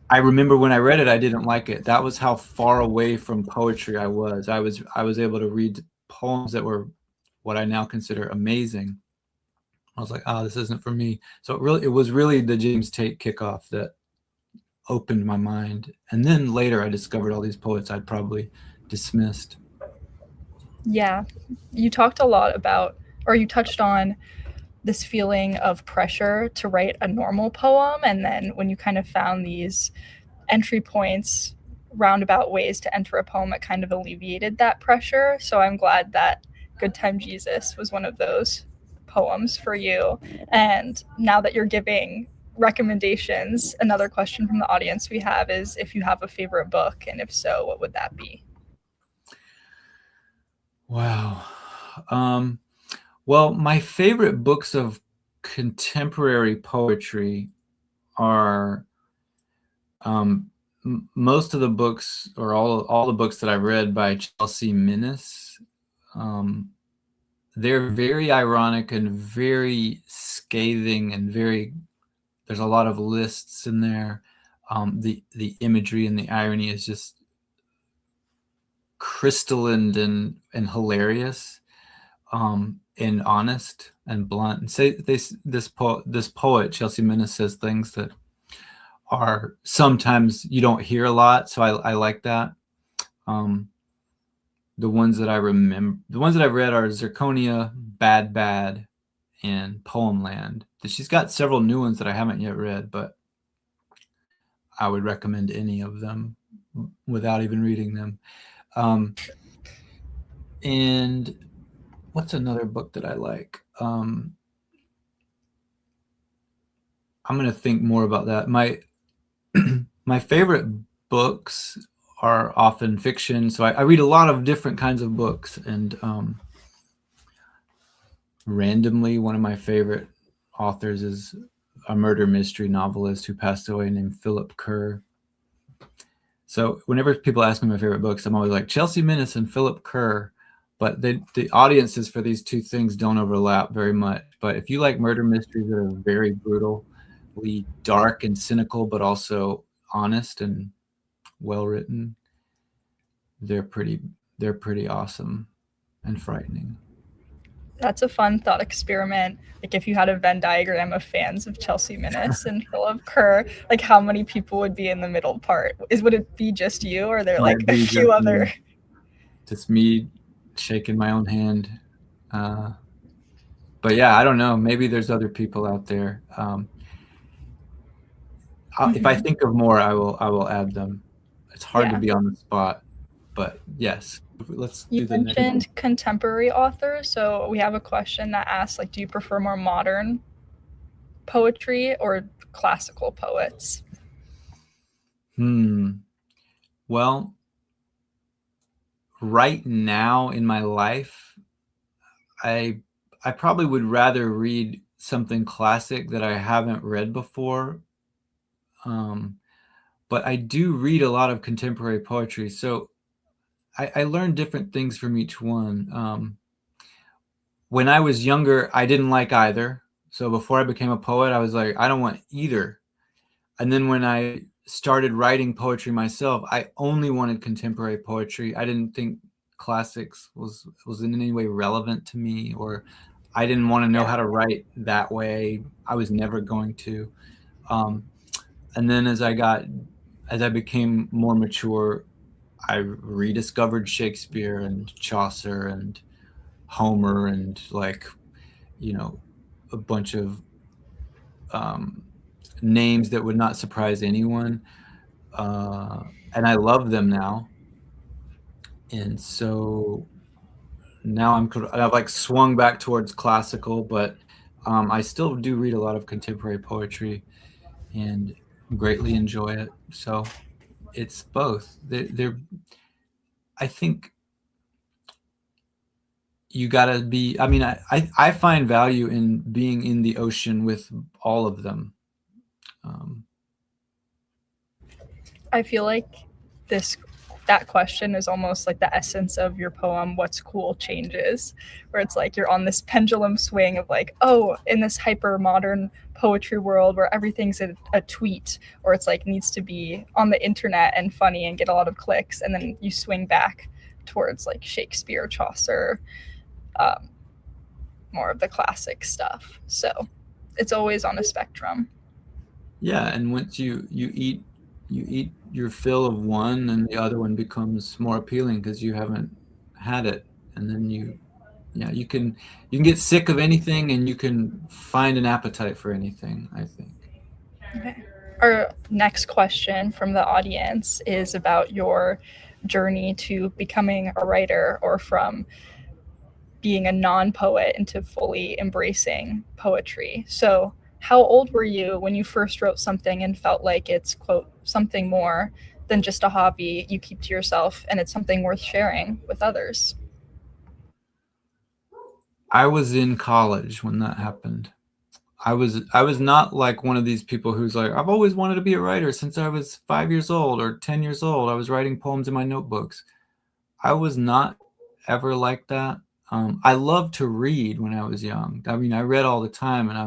I remember when I read it, I didn't like it. That was how far away from poetry I was. I was able to read poems that were what I now consider amazing. I was like, oh, this isn't for me. So it was really the James Tate kickoff that opened my mind. And then later I discovered all these poets I'd probably dismissed. Yeah, you talked a lot about, or you touched on this feeling of pressure to write a normal poem. And then when you kind of found these entry points, roundabout ways to enter a poem, it kind of alleviated that pressure. So I'm glad that Good Time Jesus was one of those poems for you. And now that you're giving recommendations, another question from the audience we have is if you have a favorite book, and if so, what would that be? Wow. Well, my favorite books of contemporary poetry are most of the books, or all the books that I read by Chelsea Minnis. They're very ironic and very scathing, and very. There's a lot of lists in there. The imagery and the irony is just crystalline and hilarious, and honest and blunt. And say this poet Chelsea Minnis says things that are sometimes you don't hear a lot. So I like that. The ones that I remember, the ones that I've read are Zirconia, Bad Bad, and Poemland. She's got several new ones that I haven't yet read, but I would recommend any of them without even reading them. And what's another book that I like? I'm going to think more about that. My favorite books are often fiction, so I read a lot of different kinds of books. And randomly, one of my favorite authors is a murder mystery novelist who passed away named Philip Kerr. So whenever people ask me my favorite books, I'm always like Chelsea Minnis and Philip Kerr. But the audiences for these two things don't overlap very much. But if you like murder mysteries that are very brutally dark and cynical, but also honest and well written, they're pretty awesome and frightening. That's a fun thought experiment. Like if you had a Venn diagram of fans of Chelsea Minnis and Philip Kerr, like how many people would be in the middle part? Would it be just you, or are there like a few other? Just me shaking my own hand. But yeah, I don't know. Maybe there's other people out there. If I think of more, I will add them. It's hard to be on the spot, but yes. Let's do the next. You mentioned contemporary authors, so we have a question that asks, like, do you prefer more modern poetry or classical poets? Well, right now in my life, I probably would rather read something classic that I haven't read before. But I do read a lot of contemporary poetry, so I learned different things from each one. When I was younger, I didn't like either. So before I became a poet, I was like, I don't want either. And then when I started writing poetry myself, I only wanted contemporary poetry. I didn't think classics was in any way relevant to me, or I didn't want to know how to write that way. I was never going to. And then as I became more mature, I rediscovered Shakespeare and Chaucer and Homer and, like, a bunch of names that would not surprise anyone. And I love them now. And so now I've like swung back towards classical, but I still do read a lot of contemporary poetry and greatly enjoy it. So it's both. I think you gotta be. I mean, I find value in being in the ocean with all of them. I feel like this that question is almost like the essence of your poem, What's Cool Changes, where it's like you're on this pendulum swing of like, oh, in this hyper modern poetry world where everything's a tweet, or it's like needs to be on the internet and funny and get a lot of clicks, and then you swing back towards like Shakespeare, Chaucer, um, more of the classic stuff. So it's always on a spectrum. Yeah, and once you eat your fill of one, and the other one becomes more appealing because you haven't had it, and then yeah, you can get sick of anything, and you can find an appetite for anything, I think. Okay. Our next question from the audience is about your journey to becoming a writer, or from being a non-poet into fully embracing poetry. So, how old were you when you first wrote something and felt like it's, quote, something more than just a hobby you keep to yourself and it's something worth sharing with others? I was in college when that happened. I was not like one of these people who's like, I've always wanted to be a writer since I was 5 years old or 10 years old. I was writing poems in my notebooks. I was not ever like that. I loved to read when I was young. I mean, I read all the time, and I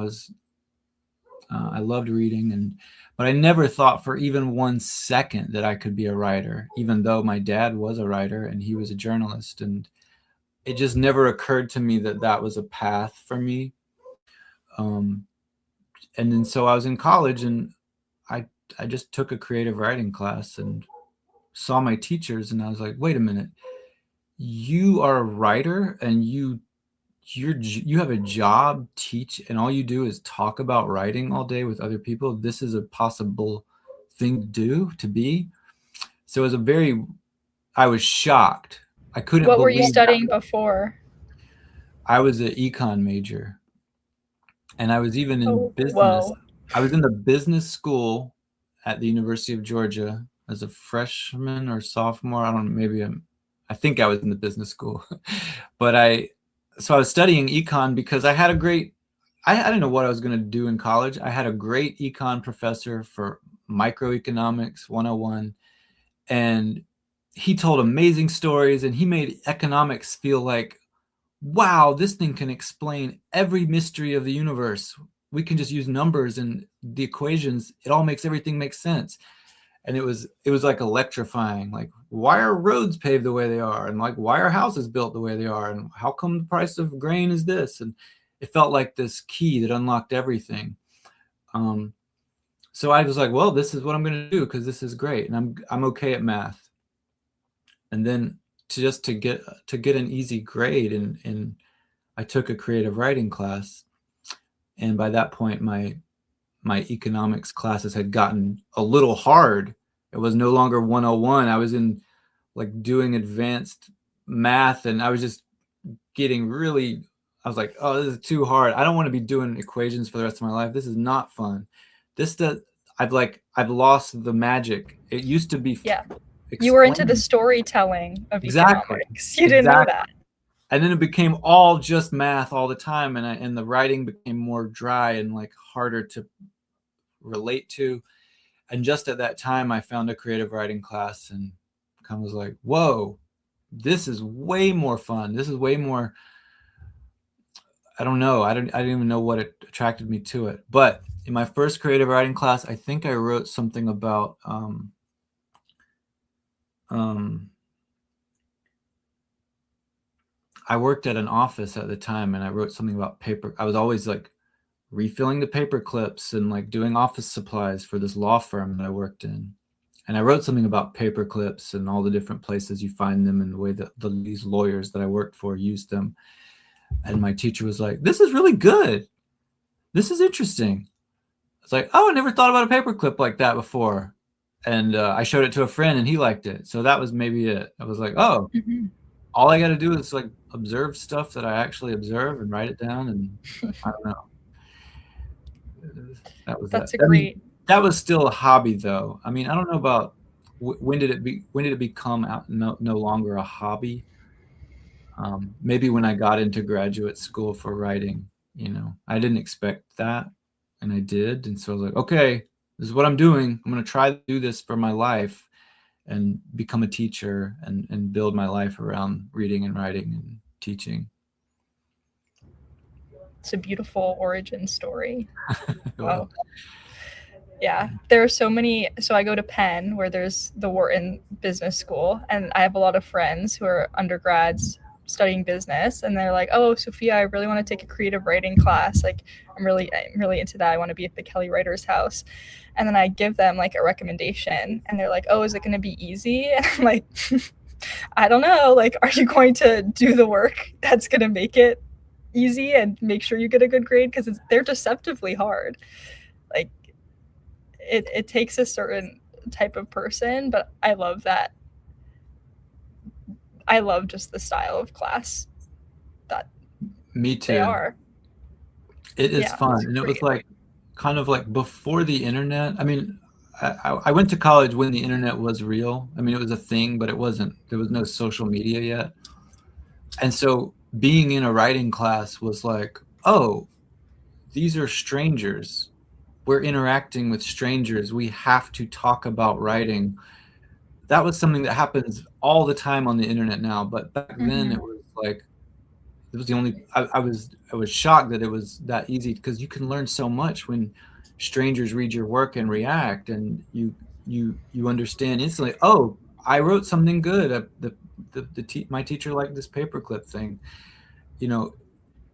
loved reading, but I never thought for even 1 second that I could be a writer, even though my dad was a writer and he was a journalist, and it just never occurred to me that that was a path for me. Um, and then so I was in college, and I I just took a creative writing class and saw my teachers, and I was like, wait a minute, you are a writer, and you have a job, teach, and all you do is talk about writing all day with other people. This is a possible thing to do, to be. So it was I was shocked. I couldn't What were you believe that. studying before? I was an econ major, and I was even in Oh, business. whoa. I was in the business school at the University of Georgia as a freshman or sophomore. I don't know, I think I was in the business school. But so I was studying econ because I didn't know what I was going to do in college. I had a great econ professor for microeconomics 101, and he told amazing stories, and he made economics feel like, wow, this thing can explain every mystery of the universe. We can just use numbers and the equations. It all makes everything make sense. And it was like electrifying. Like, why are roads paved the way they are? And like, why are houses built the way they are? And how come the price of grain is this? And it felt like this key that unlocked everything. So I was like, well, this is what I'm going to do because this is great, and I'm okay at math. And then to get an easy grade, and I took a creative writing class, and by that point my economics classes had gotten a little hard. It was no longer 101. I was in like doing advanced math, and I was just getting really, I was like, oh, this is too hard. I don't want to be doing equations for the rest of my life. This is not fun. I've lost the magic. It used to be Yeah. You were into the explained. storytelling of Exactly. economics. You didn't know that. And then it became all just math all the time, and the writing became more dry and like harder to relate to. And just at that time, I found a creative writing class and kind of was like, whoa, this is way more fun. This is way more, I don't know. I didn't even know what attracted me to it. But in my first creative writing class, I think I wrote something about I worked at an office at the time, and I wrote something about paper. I was always like refilling the paper clips and like doing office supplies for this law firm that I worked in. And I wrote something about paper clips and all the different places you find them, and the way that these lawyers that I worked for used them. And my teacher was like, this is really good. This is interesting. It's like, oh, I never thought about a paper clip like that before. And I showed it to a friend, and he liked it. So that was maybe it. I was like, oh, Mm-hmm. all I got to do is like observe stuff that I actually observe and write it down. And I don't know. That was that. That's a I mean, great. that was still a hobby, though. I mean, I don't know about when did it become no longer a hobby. Maybe when I got into graduate school for writing, I didn't expect that, and I did, and so I was like, okay, this is what I'm doing. I'm going to try to do this for my life, and become a teacher and build my life around reading and writing and teaching. It's a beautiful origin story. Well, Wow. Yeah, there are so many. So I go to Penn, where there's the Wharton Business School, and I have a lot of friends who are undergrads studying business, and they're like, "Oh, Sophia, I really want to take a creative writing class. Like, I'm really into that. I want to be at the Kelly Writers House." And then I give them like a recommendation, and they're like, "Oh, is it going to be easy?" And I'm like, "I don't know. Like, are you going to do the work that's going to make it easy and make sure you get a good grade? Because they're deceptively hard. Like, it takes a certain type of person, but I love that. I love just the style of class that me they too. are. It is Yeah, fun, it's and it was great. like kind of like before the internet. I mean, I went to college when the internet was real. I mean, it was a thing, but it wasn't. There was no social media yet, and so being in a writing class was like, oh, these are strangers. We're interacting with strangers. We have to talk about writing. That was something that happens all the time on the internet now, but back then Mm-hmm. it was like it was the only. I was shocked that it was that easy because you can learn so much when strangers read your work and react, and you understand instantly. Oh, I wrote something good. My teacher liked this paperclip thing. You know,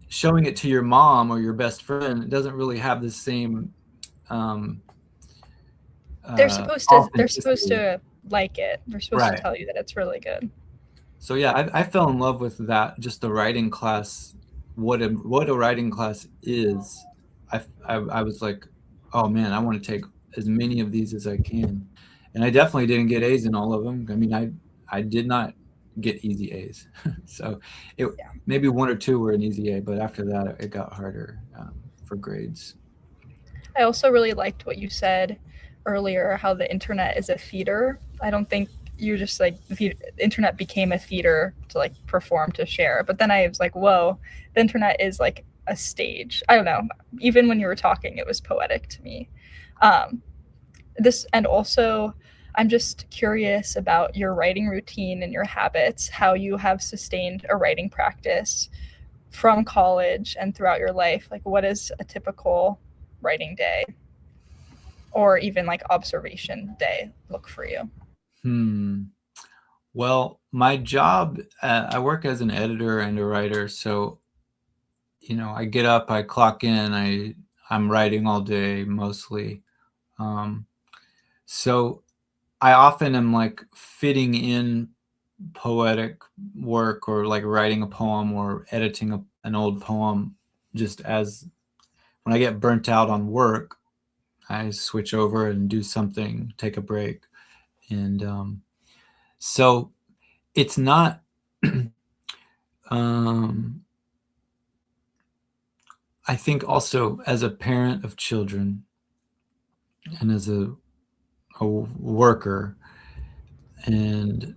showing it to your mom or your best friend doesn't really have the same um, They're supposed authenticity. to like it. They're supposed to Right. tell you that it's really good. So yeah, I fell in love with that. Just the writing class, what a writing class is. I was like, oh man, I want to take as many of these as I can, and I definitely didn't get A's in all of them. I mean, I did not get easy A's, so it Yeah. maybe one or two were an easy A, but after that it got harder for grades. I also really liked what you said earlier, how the internet is a theater. I don't think you just like the internet became a theater to like perform to share. But then I was like, whoa, the internet is like a stage. I don't know. Even when you were talking, it was poetic to me. Um, this and also I'm just curious about your writing routine and your habits, how you have sustained a writing practice from college and throughout your life. Like, what is a typical writing day or even like observation day look for you? Hmm. Well, my job, I work as an editor and a writer, so I get up, I clock in, I'm writing all day mostly. Um, so I often am like fitting in poetic work or like writing a poem or editing an old poem just as when I get burnt out on work, I switch over and do something, take a break. And so it's not, um, I think also as a parent of children and as a worker, and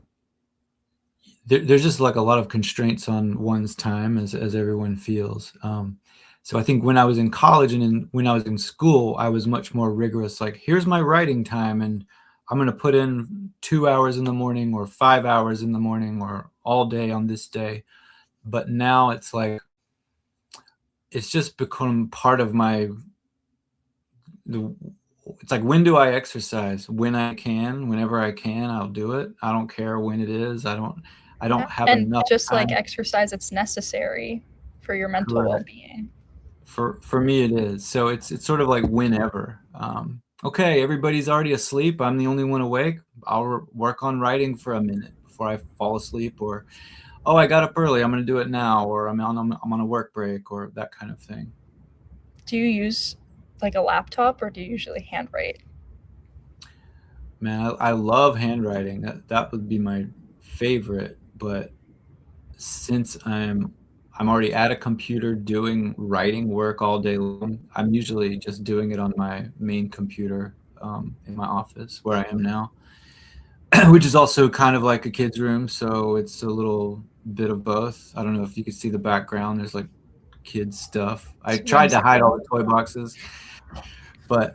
there's just like a lot of constraints on one's time as everyone feels. So I think when I was in college and when I was in school, I was much more rigorous. Like, here's my writing time, and I'm going to put in 2 hours in the morning or 5 hours in the morning or all day on this day. But now it's like it's just become part of the it's like, when do I exercise? When I can, whenever I can, I'll do it. I don't care when it is. I don't Yeah. have And enough just like time. exercise, it's necessary for your mental well Correct. being. For me it is. So it's sort of like whenever. Okay, everybody's already asleep. I'm the only one awake. I'll work on writing for a minute before I fall asleep, or oh, I got up early. I'm going to do it now, or I'm on a work break, or that kind of thing. Do you use like a laptop or do you usually handwrite? Man, I love handwriting. That would be my favorite, but since I'm already at a computer doing writing work all day long, I'm usually just doing it on my main computer in my office where I am now, which is also kind of like a kid's room, so it's a little bit of both. I don't know if you can see the background. There's like kids stuff. I It's tried to hide all whimsical. the toy boxes, but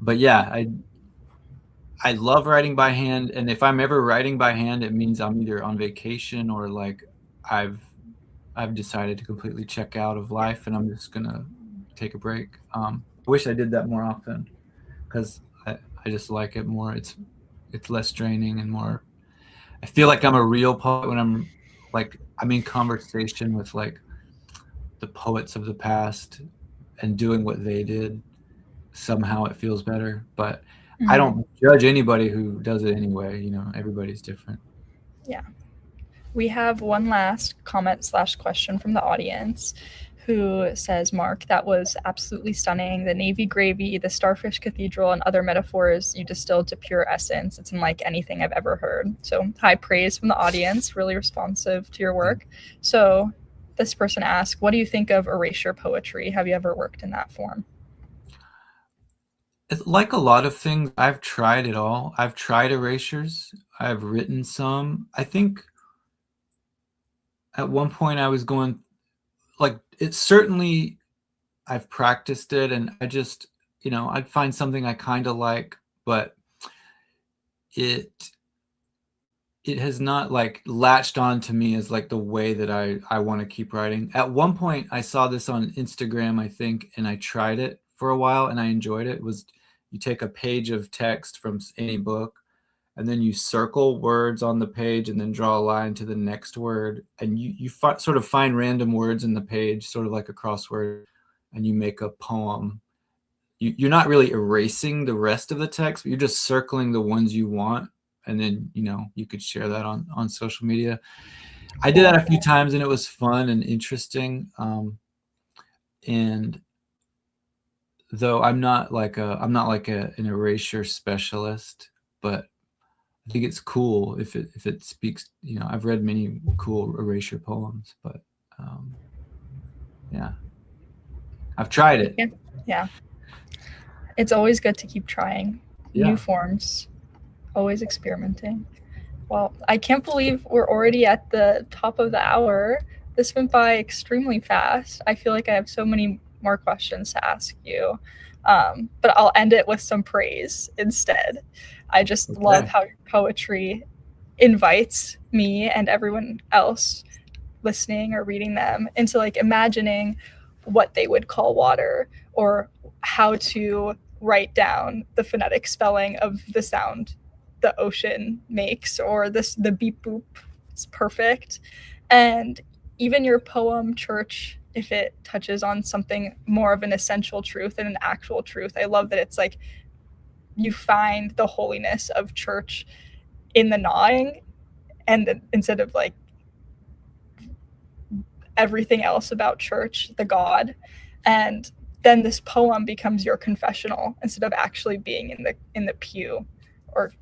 but yeah, I love writing by hand, and if I'm ever writing by hand, it means I'm either on vacation or like I've I've decided to completely check out of life and I'm just gonna take a break. I wish I did that more often because I just like it more. It's less draining and more. I feel like I'm a real poet when I'm in conversation with like the poets of the past and doing what they did. Somehow it feels better, but I Mhm. don't judge anybody who does it anyway. Everybody's different. Yeah. We have one last comment/question from the audience who says, Mark, that was absolutely stunning. The Navy gravy, the Starfish Cathedral, and other metaphors you distilled to pure essence. It's unlike anything I've ever heard. So, high praise from the audience, really responsive to your work. So, this person asked, what do you think of erasure poetry? Have you ever worked in that form? Like a lot of things, I've tried it all. I've tried erasures. I've written some. I think at one point I was going like it's certainly I've practiced it and I just, I'd find something I kind of like, but it it has not like latched on to me as like the way that I want to keep writing. At one point I saw this on Instagram, I think, and I tried it for a while and I enjoyed it. It was you take a page of text from any book and then you circle words on the page and then draw a line to the next word and sort of find random words in the page, sort of like a crossword, and you make a poem. You're not really erasing the rest of the text, but you're just circling the ones you want, and then you could share that on social media. I did that a few times and it was fun and interesting. And though I'm not like an erasure specialist, but I think it's cool if it speaks. I've read many cool erasure poems, but yeah, I've tried it. Yeah. It's always good to keep trying new Yeah. forms, always experimenting. Well, I can't believe we're already at the top of the hour. This went by extremely fast. I feel like I have so many more questions to ask you, but I'll end it with some praise instead. I just love Okay. how your poetry invites me and everyone else listening or reading them into like imagining what they would call water or how to write down the phonetic spelling of the sound the ocean makes or the beep boop is perfect. And even your poem Church, if it touches on something more of an essential truth and an actual truth, I love that it's like you find the holiness of church in the gnawing and instead of like everything else about church, the God. And then this poem becomes your confessional instead of actually being in the pew or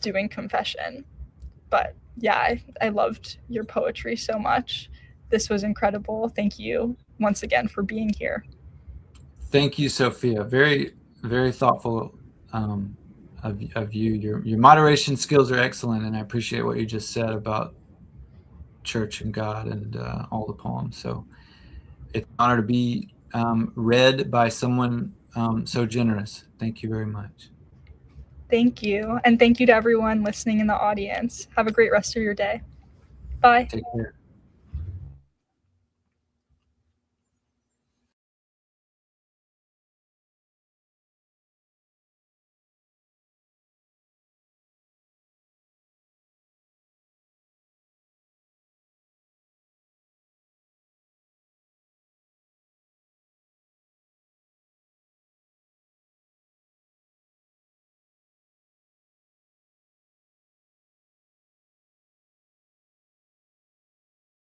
doing confession. But yeah, I loved your poetry so much. This was incredible. Thank you once again for being here. Thank you, Sophia. Very, very thoughtful of you. Your moderation skills are excellent, and I appreciate what you just said about church and God and all the poems. So it's an honor to be read by someone so generous. Thank you very much. Thank you. And thank you to everyone listening in the audience. Have a great rest of your day. Bye. Take care.